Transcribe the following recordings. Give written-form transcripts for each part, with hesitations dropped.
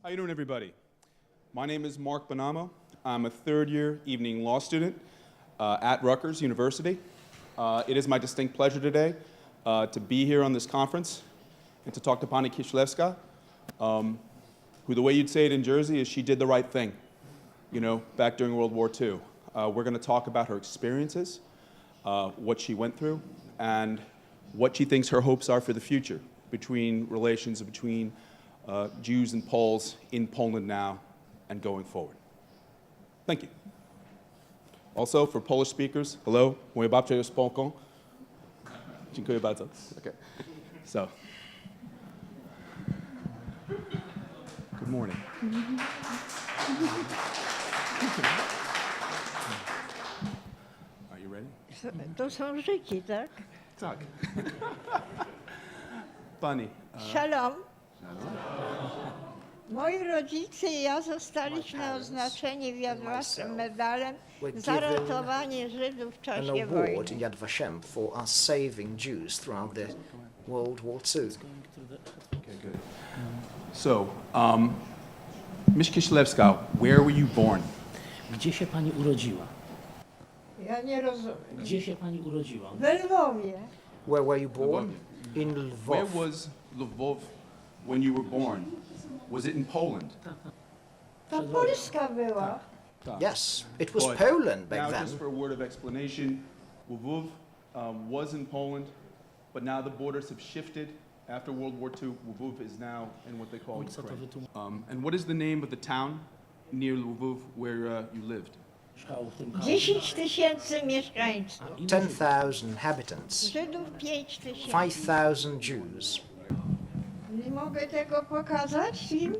How you doing, everybody? My name is Mark Bonamo. I'm a third-year evening law student at Rutgers University. It is my distinct pleasure today to be here on this conference and to talk to Pani Kishlevska, who the way you'd say it in Jersey is she did the right thing, back during World War II. We're going to talk about her experiences, what she went through, and what she thinks her hopes are for the future between relations between Jews and Poles in Poland now and going forward. Thank you. Also, for Polish speakers, hello, moje babcie jest Polką. Dziękuję bardzo. Okay. So, good morning. Are you ready? To są żyki, tak? Tak. Pani. Shalom. Moi rodzice i ja zostaliśmy oznaczeni w Yad Vashem medalem za ratowanie Żydów w an czasie award wojny. in Yad Vashem for us saving Jews throughout the World War II. Okay, good. So, Ms. Kishlevska, where were you born? Gdzie się pani urodziła? Ja nie rozumiem. Gdzie się pani urodziła? W Lwowie. Where were you born? In Where Lvov. was Lvov when you were born? Was it in Poland? To Polska była. Yes, it was But Poland back now, then. just for a word of explanation, Lvov was in Poland, but now the borders have shifted. After World War II, Lvov is now in what they call Ojca to Ukraine. wytłumaczył. And what is the name of the town near Lvov where you lived? W tym kraju. 10 000 mieszkańców. 10,000 inhabitants, Żydów 5 000. 5,000 Jews. Nie mogę tego pokazać, film?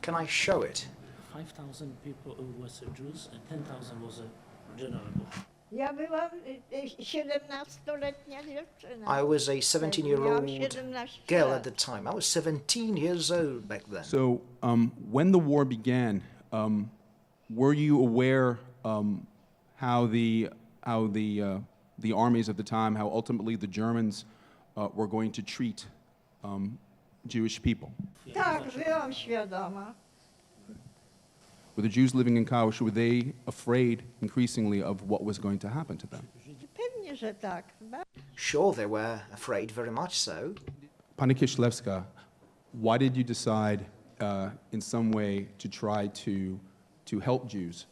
Can I show it? 5,000 people was Jews and 10,000 was a general. Ja byłam 17-letnia dziewczyna. I was a Miałam 17-year-old 17 girl lat. at the time. I was 17 years old back then. So, when the war began, were you aware how the armies of the time, how ultimately the Germans were going to treat Jewish people? Tak, byłam świadoma. Were the Jews living in Kalisz, were they afraid increasingly of what was going to happen to them? Pewnie, że tak. Sure, they were afraid, very much so. Pani Kishlevska, why did you decide in some way to try to help Jews?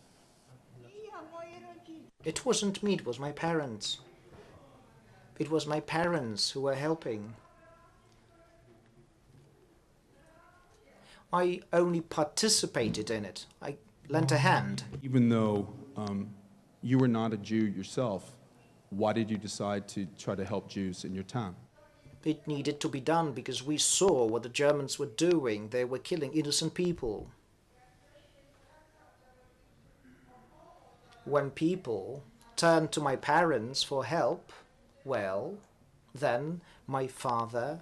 Ja, moi rodzice. It wasn't me, it was my parents. It was my parents who were helping. I only participated in it. I lent a hand. Even though you were not a Jew yourself, why did you decide to try to help Jews in your town? It needed to be done because we saw what the Germans were doing. They were killing innocent people. When people turned to my parents for help, well, then my father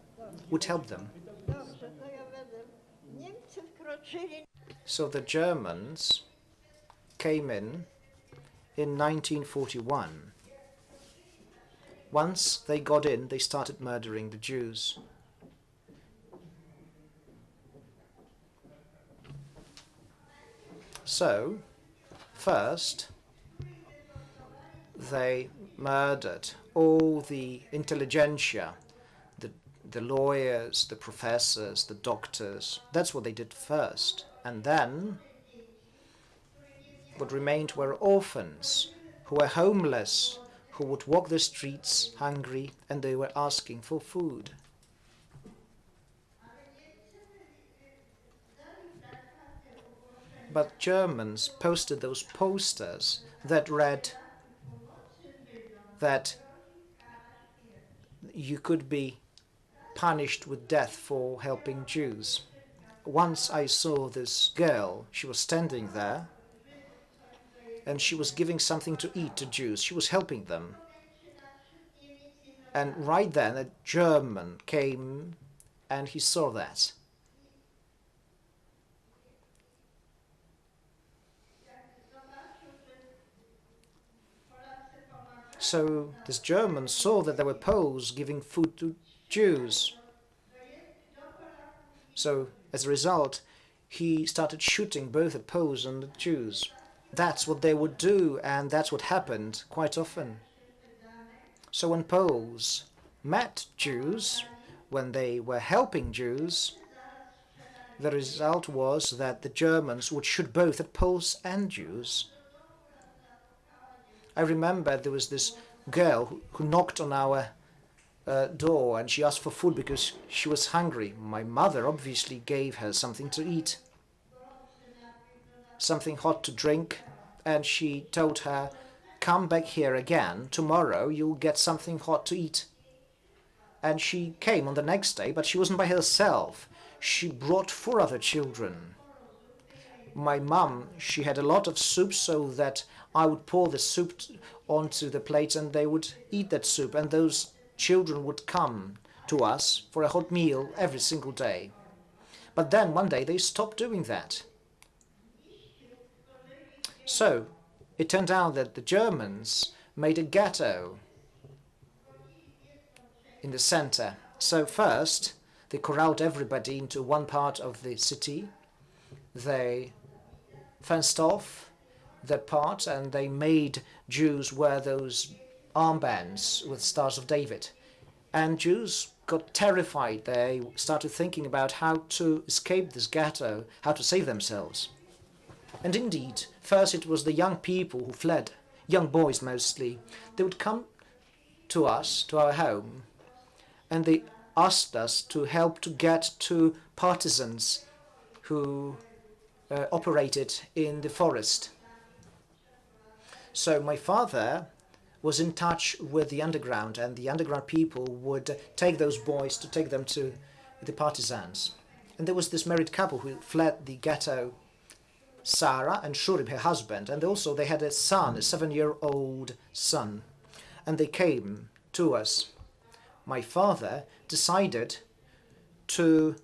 would help them. Dobrze, to ja będę. Niemcy wkroczyli. So the Germans came in 1941. Once they got in, they started murdering the Jews. So, first, they murdered all the intelligentsia, the lawyers, the professors, the doctors. That's what they did first. And then, what remained were orphans who were homeless, who would walk the streets hungry, and they were asking for food. But Germans posted those posters that read that you could be punished with death for helping Jews. Once I saw this girl, she was standing there, and she was giving something to eat to Jews. She was helping them. And right then a German came and he saw that. So this German saw that there were Poles giving food to Jews. So As a result, he started shooting both the Poles and the Jews. That's what they would do, and that's what happened quite often. So when Poles met Jews, when they were helping Jews, the result was that the Germans would shoot both at Poles and Jews. I remember there was this girl who knocked on our door and she asked for food because she was hungry. My mother obviously gave her something to eat, something hot to drink, and she told her, "Come back here again. Tomorrow you'll get something hot to eat." And she came on the next day, but she wasn't by herself. She brought 4 other children. My mum, she had a lot of soup, so that I would pour the soup onto the plates and they would eat that soup. And those children would come to us for a hot meal every single day. But then one day they stopped doing that. So it turned out that the Germans made a ghetto in the center. So first, they corralled everybody into one part of the city. They fenced off that part and they made Jews wear those armbands with Stars of David. And Jews got terrified. They started thinking about how to escape this ghetto, how to save themselves. And indeed, first it was the young people who fled, young boys mostly. They would come to us, to our home, and they asked us to help to get to partisans who operated in the forest. So my father was in touch with the underground, and the underground people would take those boys to take them to the partisans. And there was this married couple who fled the ghetto, Sarah and Shurim, her husband, and also they had a son, a 7-year-old son, and they came to us. My father decided to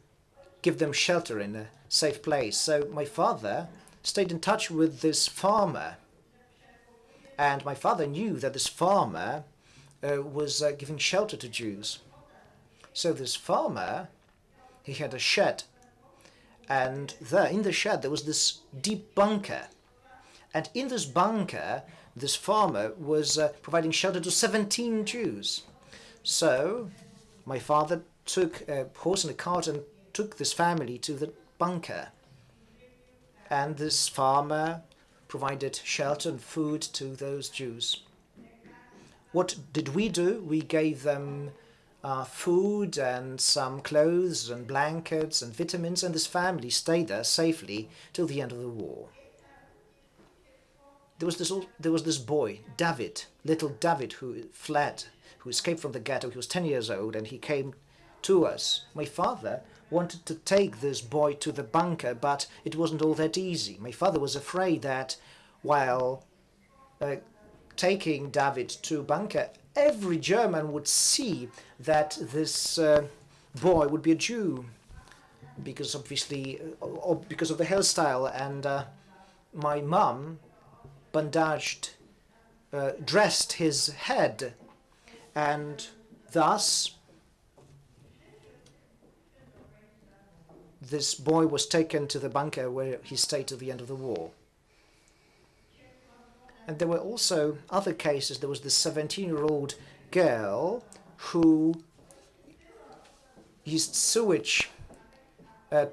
give them shelter in a safe place. So my father stayed in touch with this farmer, and my father knew that this farmer was giving shelter to Jews. So this farmer, he had a shed, and there in the shed there was this deep bunker, and in this bunker this farmer was providing shelter to 17 Jews. So my father took a horse and a cart and took this family to the bunker, and this farmer provided shelter and food to those Jews. What did we do? We gave them food and some clothes and blankets and vitamins, and this family stayed there safely till the end of the war. There was this boy, David, little David, who fled, who escaped from the ghetto. He was 10 years old, and he came to us. My father wanted to take this boy to the bunker, but it wasn't all that easy. My father was afraid that while taking David to bunker, every German would see that this boy would be a Jew, because obviously, because of the hairstyle, and my mum bandaged, dressed his head, and thus this boy was taken to the bunker where he stayed till the end of the war. And there were also other cases. There was this 17-year-old girl who used sewage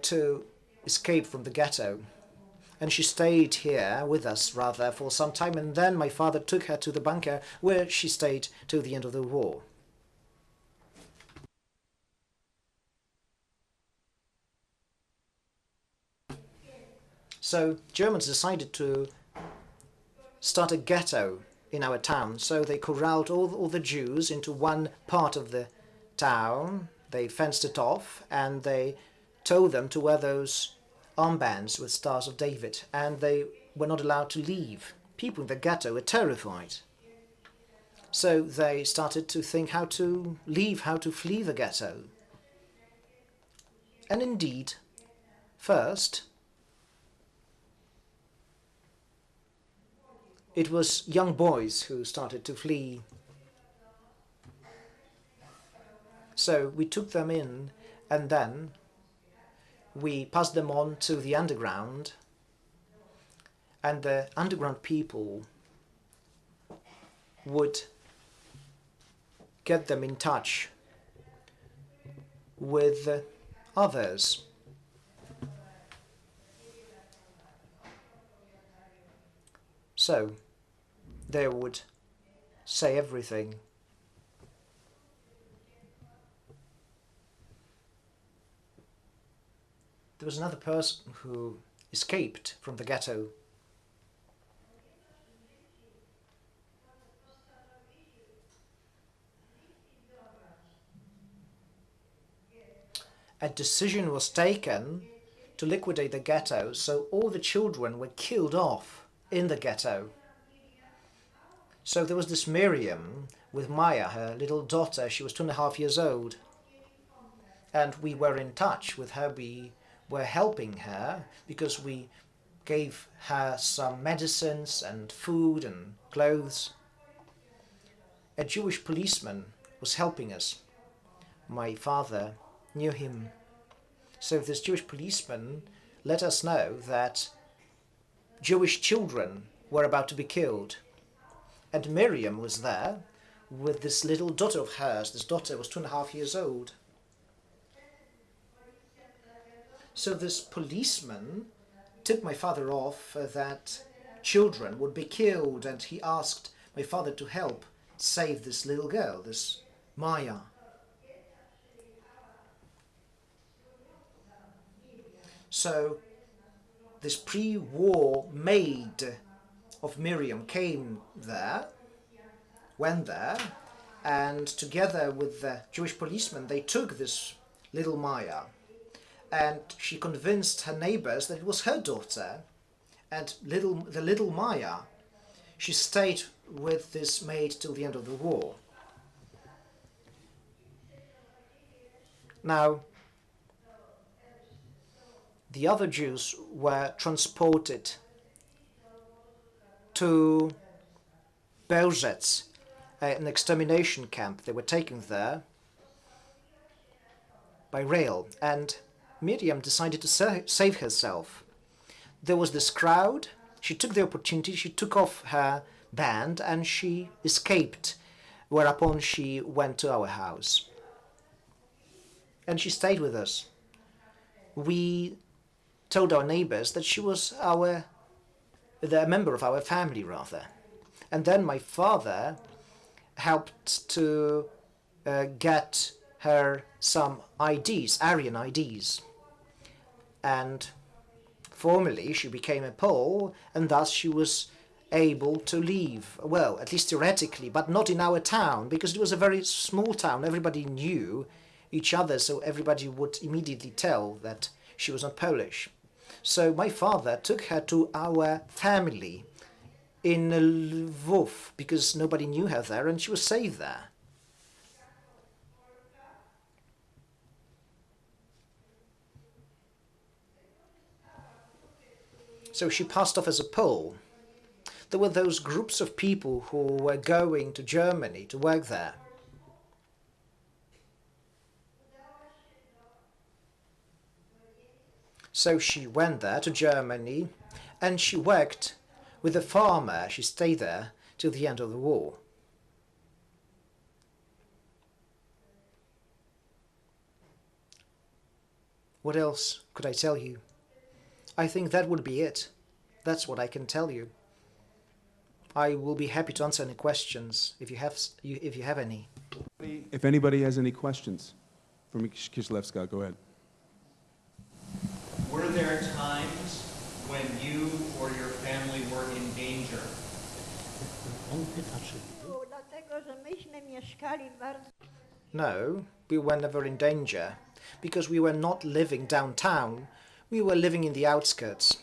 to escape from the ghetto. And she stayed here with us, rather, for some time. And then my father took her to the bunker where she stayed till the end of the war. So Germans decided to start a ghetto in our town. So they corralled all the Jews into one part of the town. They fenced it off, and they told them to wear those armbands with Stars of David, and they were not allowed to leave. People in the ghetto were terrified. So they started to think how to leave, how to flee the ghetto. And indeed, first, it was young boys who started to flee. So we took them in, and then we passed them on to the underground, and the underground people would get them in touch with others. So they would say everything. There was another person who escaped from the ghetto. A decision was taken to liquidate the ghetto, so all the children were killed off in the ghetto. So there was this Miriam with Maya, her little daughter. She was 2.5 years old. And we were in touch with her. We were helping her because we gave her some medicines and food and clothes. A Jewish policeman was helping us. My father knew him. So this Jewish policeman let us know that Jewish children were about to be killed. And Miriam was there with this little daughter of hers. This daughter was 2.5 years old. So this policeman took my father off that children would be killed, and he asked my father to help save this little girl, this Maya. So this pre-war maid of Miriam went there, and together with the Jewish policeman, they took this little Maya, and she convinced her neighbors that it was her daughter. And the little Maya, she stayed with this maid till the end of the war. Now, the other Jews were transported to Bełżec, an extermination camp. They were taken there by rail, and Miriam decided to save herself. There was this crowd. She took the opportunity, she took off her band, and she escaped, whereupon she went to our house. And she stayed with us. We told our neighbors that she was a member of our family, rather. And then my father helped to get her some IDs, Aryan IDs. And formally she became a Pole, and thus she was able to leave, well, at least theoretically, but not in our town, because it was a very small town. Everybody knew each other, so everybody would immediately tell that she was not Polish. So my father took her to our family in Lwów, because nobody knew her there, and she was safe there. So she passed off as a Pole. There were those groups of people who were going to Germany to work there. So she went there to Germany, and she worked with a farmer. She stayed there till the end of the war. What else could I tell you? I think that would be it. That's what I can tell you. I will be happy to answer any questions if you have any. If anybody has any questions for Kislevska, go ahead. Were there times when you or your family were in danger? On pyta, czy Dlatego, że myśmy mieszkali bardzo... No, we were never in danger, because we were not living downtown. We were living in the outskirts.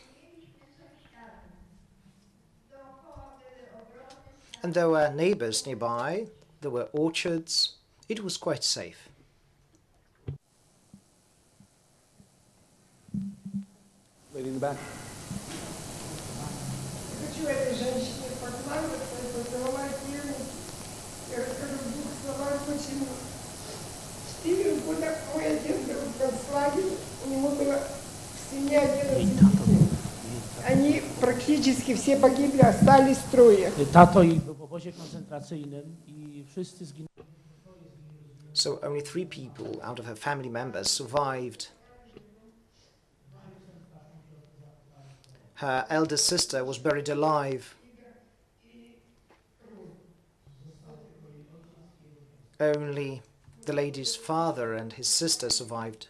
And there were neighbors nearby, there were orchards. It was quite safe. Lady in the back. Chodziła do żeńskiej pod małe, pod doła i dwóch słowach почему. Стивен, куда поедем, до флаги, у него было семье 11 Jej tato był. детей. Они практически все погибли, остались трое. Tato jej był w obozie koncentracyjnym i wszyscy zginęli. So only 3 people out of her family members survived. Her eldest sister was buried alive. Only the lady's father and his sister survived.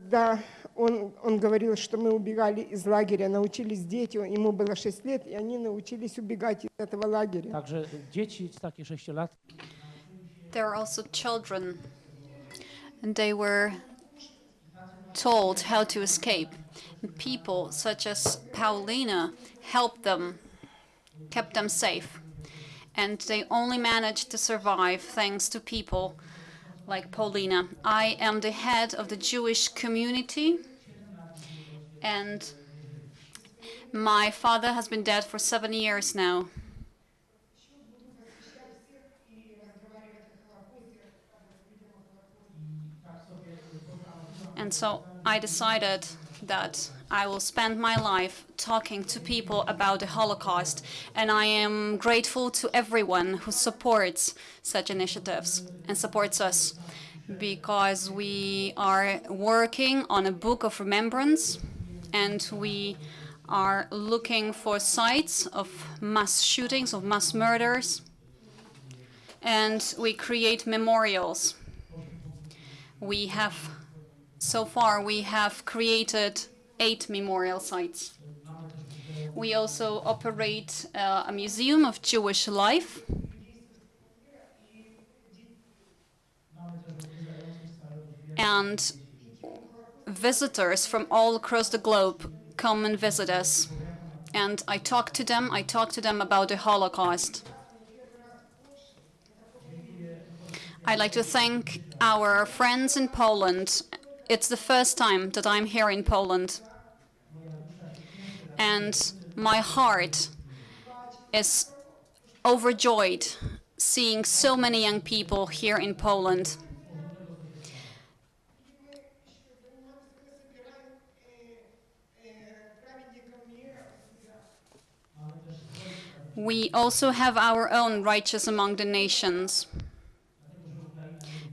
Да, он говорил, что мы убегали из лагеря, научились дети, ему было 6 лет, и они научились убегать из этого лагеря. Także dzieci takie 6-latki. There are also children, and they were told how to escape. People such as Paulina helped them, kept them safe, and they only managed to survive thanks to people like Paulina. I am the head of the Jewish community, and my father has been dead for 7 years now. And so I decided that I will spend my life talking to people about the Holocaust, and I am grateful to everyone who supports such initiatives and supports us, because we are working on a book of remembrance, and we are looking for sites of mass shootings, of mass murders, and we create memorials. So far, we have created 8 memorial sites. We also operate a museum of Jewish life. And visitors from all across the globe come and visit us. And I talk to them about the Holocaust. I'd like to thank our friends in Poland. It's the first time that I'm here in Poland. And my heart is overjoyed seeing so many young people here in Poland. We also have our own righteous among the nations,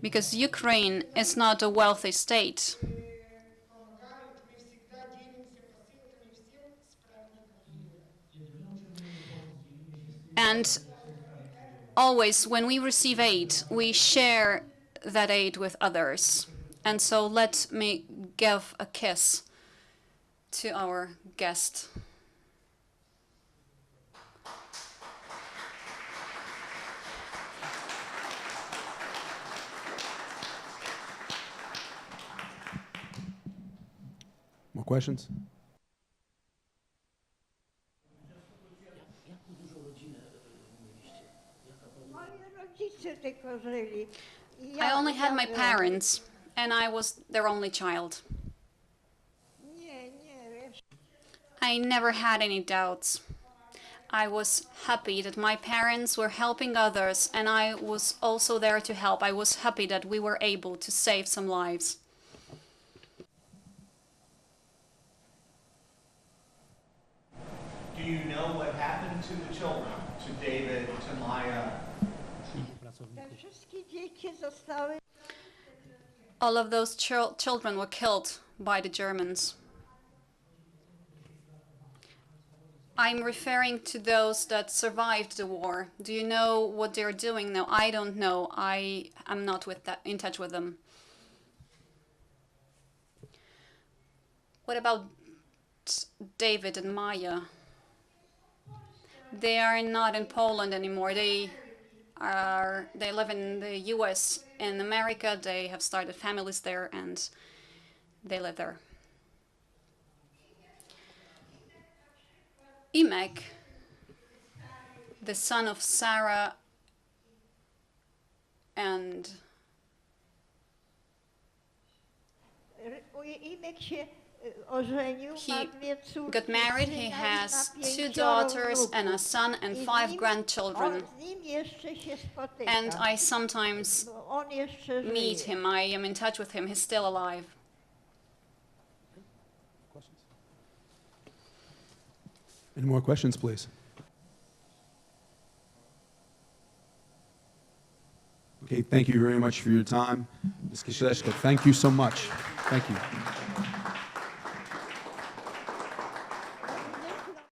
because Ukraine is not a wealthy state. And always when we receive aid, we share that aid with others. And so let me give a kiss to our guest. More questions? I only had my parents, and I was their only child. I never had any doubts. I was happy that my parents were helping others, and I was also there to help. I was happy that we were able to save some lives. Do you know what happened to the children, to David, to Maya? All of those children were killed by the Germans. I'm referring to those that survived the war. Do you know what they're doing now? I don't know. I am not in touch with them. What about David and Maya? They are not in Poland anymore. They live in the US. In America, they have started families there, and they live there. Imek, the son of Sarah and he got married. He has 2 daughters and a son and 5 grandchildren. And I sometimes meet him. I am in touch with him. He's still alive. questions? Any more questions, please? Okay, thank you very much for your time. Ms. Kishileshka, thank you so much. Thank you.